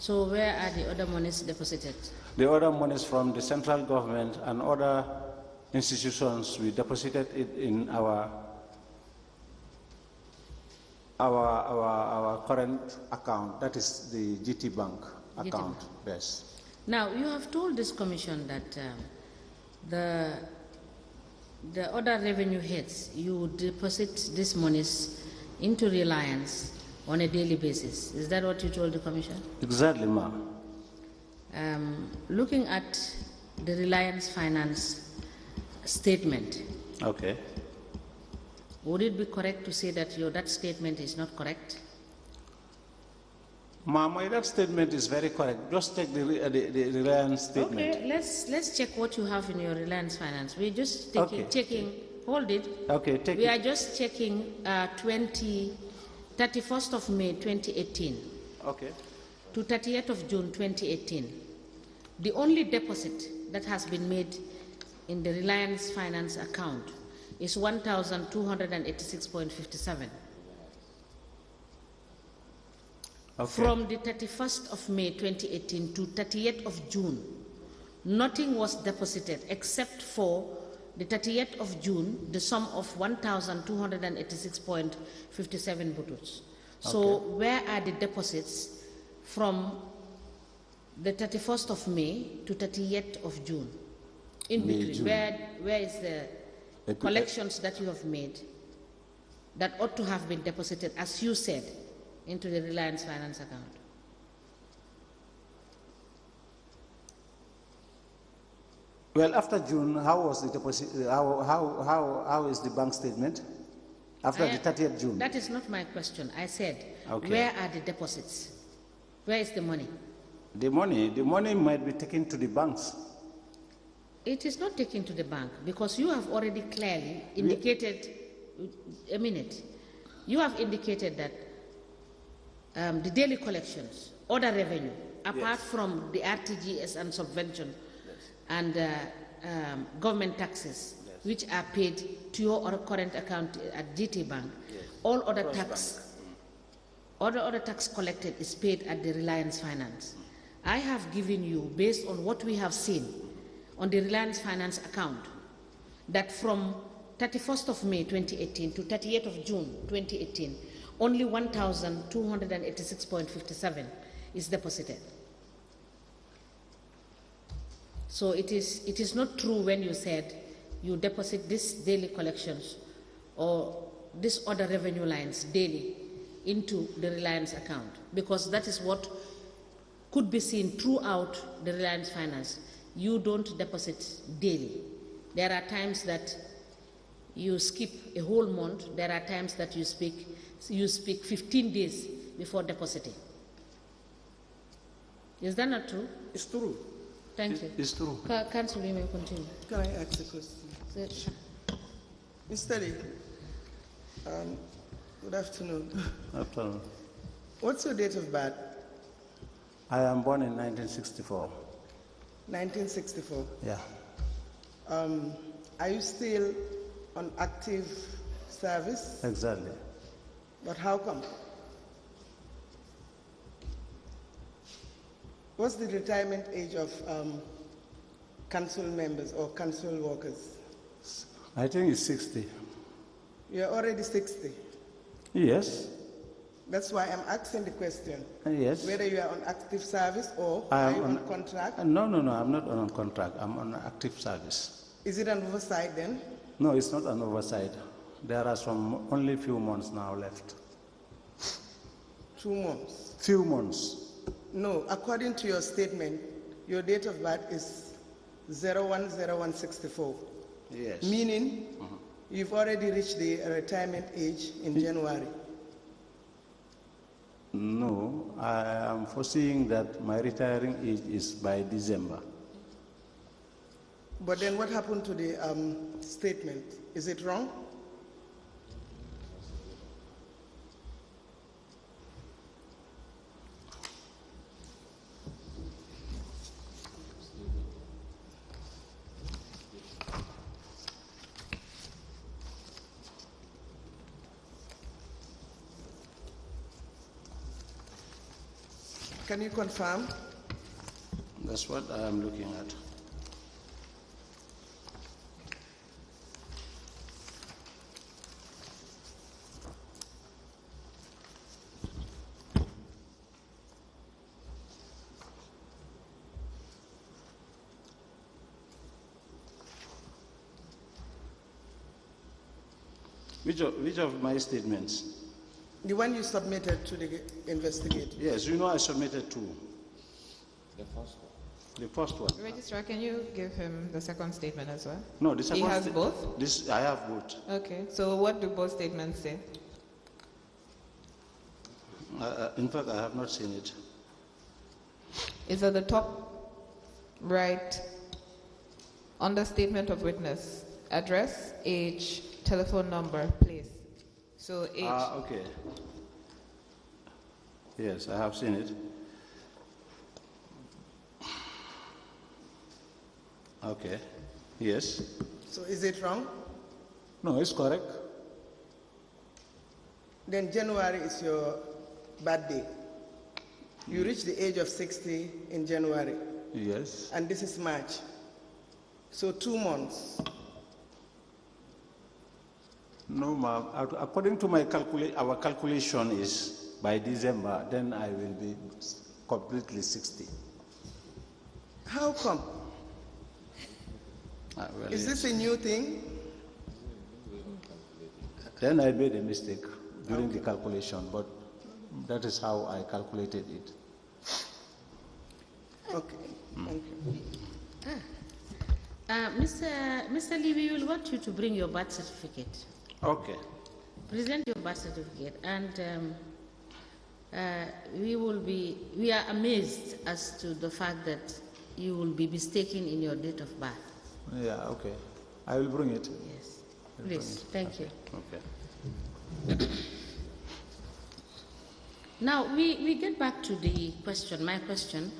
So where are the other monies deposited? The other monies from the central government and other institutions, we deposited it in our current account, that is the GT Bank account. Yes. Now, you have told this commission that the other revenue heads, you deposit these monies into Reliance on a daily basis. Is that what you told the commission? Exactly, ma'am. Looking at the Reliance Finance statement, okay, would it be correct to say that that statement is not correct? Ma'am, that statement is very correct. Just take the Reliance statement. Okay, let's check what you have in your Reliance Finance. We're just checking, hold it. Okay, we are just checking 31st of May 2018 okay, to 30th of June 2018. The only deposit that has been made in the Reliance Finance account is 1,286.57. Okay. From the 31st of May 2018 to 30th of June, nothing was deposited except for the 30th of June, the sum of 1,286.57 bututs. So where are the deposits from the 31st of May to 30th of June? In between, where is the collections that you have made that ought to have been deposited, as you said, into the Reliance Finance account? Well, after June, how was the deposit? How is the bank statement? After the 30th June? That is not my question. I said, where are the deposits? Where is the money? The money might be taken to the banks. It is not taken to the bank because you have already clearly indicated, a minute, you have indicated that the daily collections, other revenue, apart from the RTGS and subvention and government taxes, which are paid to your current account at GT Bank, all other tax collected is paid at the Reliance Finance. I have given you, based on what we have seen on the Reliance Finance account, that from 31st of May 2018 to 30th of June 2018, only 1,286.57 is deposited. So it is not true when you said you deposit this daily collections or this other revenue lines daily into the Reliance account, because that is what could be seen throughout the Reliance Finance. You don't deposit daily. There are times that you skip a whole month. There are times that you speak 15 days before depositing. Is that not true? It's true. Thank you. It's true. Council, you may continue. Can I ask a question? Mr. Lee, good afternoon. Afternoon. What's your date of birth? I am born in 1964. 1964. Yeah. Are you still on active service? Exactly. But how come? What's the retirement age of council members or council workers? I think it's 60. You're already 60. Yes. That's why I'm asking the question. Yes. Whether you are on active service or are you on contract? No, I'm not on contract. I'm on active service. Is it an oversight then? No, it's not an oversight. There are only few months now left. 2 months? Few months. No, according to your statement, your date of birth is 01/01/64. Yes. Meaning you've already reached the retirement age in January. No, I am foreseeing that my retiring age is by December. But then what happened to the statement? Is it wrong? Can you confirm? That's what I am looking at. Which of my statements? The one you submitted to the investigator. Yes, you know I submitted two. The first one. The first one. Registrar, can you give him the second statement as well? No, the second. He has both? I have both. Okay, so what do both statements say? In fact, I have not seen it. It's at the top right, under statement of witness, address, age, telephone number, place. So age. Okay. Yes, I have seen it. Okay. Yes. So is it wrong? No, it's correct. Then January is your birthday. You reach the age of 60 in January. Yes. And this is March. So 2 months. No, ma'am. According to my our calculation is by December, then I will be completely 60. How come? Well, is this a new thing? Then I made a mistake during the calculation, but that is how I calculated it. Okay, thank you. Mr. Lee, we will want you to bring your birth certificate. Okay. Present your birth certificate, and we are amazed as to the fact that you will be mistaken in your date of birth. Yeah, okay. I will bring it. Yes. Please, thank you. Okay. Now, we get back to the question, my question.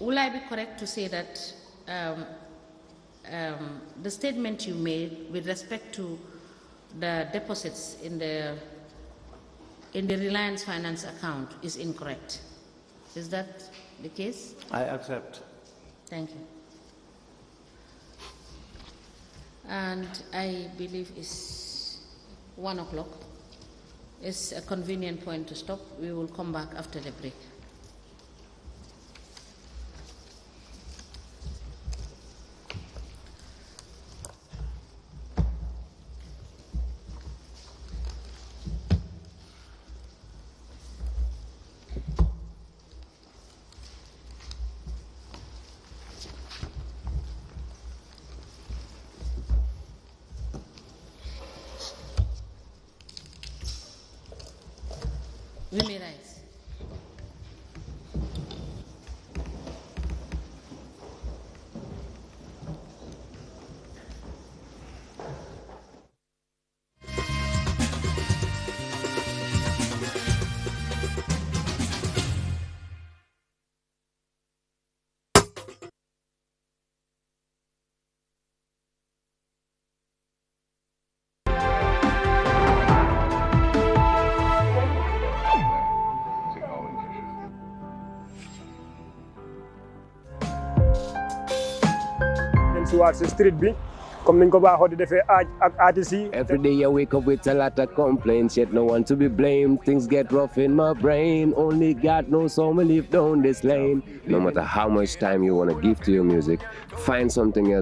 Will I be correct to say that the statement you made with respect to the deposits in the Reliance Finance account is incorrect? Is that the case? I accept. Thank you. And I believe it's 1 o'clock. It's a convenient point to stop. We will come back after the break. We may rise. Towards the street bi comme niñ ko baaxoo di defee ak artistes yi. Every day I wake up with a lot of complaints, yet no one to be blamed. Things get rough in my brain, only God knows how me live down this lane. No matter how much time you want to give to your music, find something else.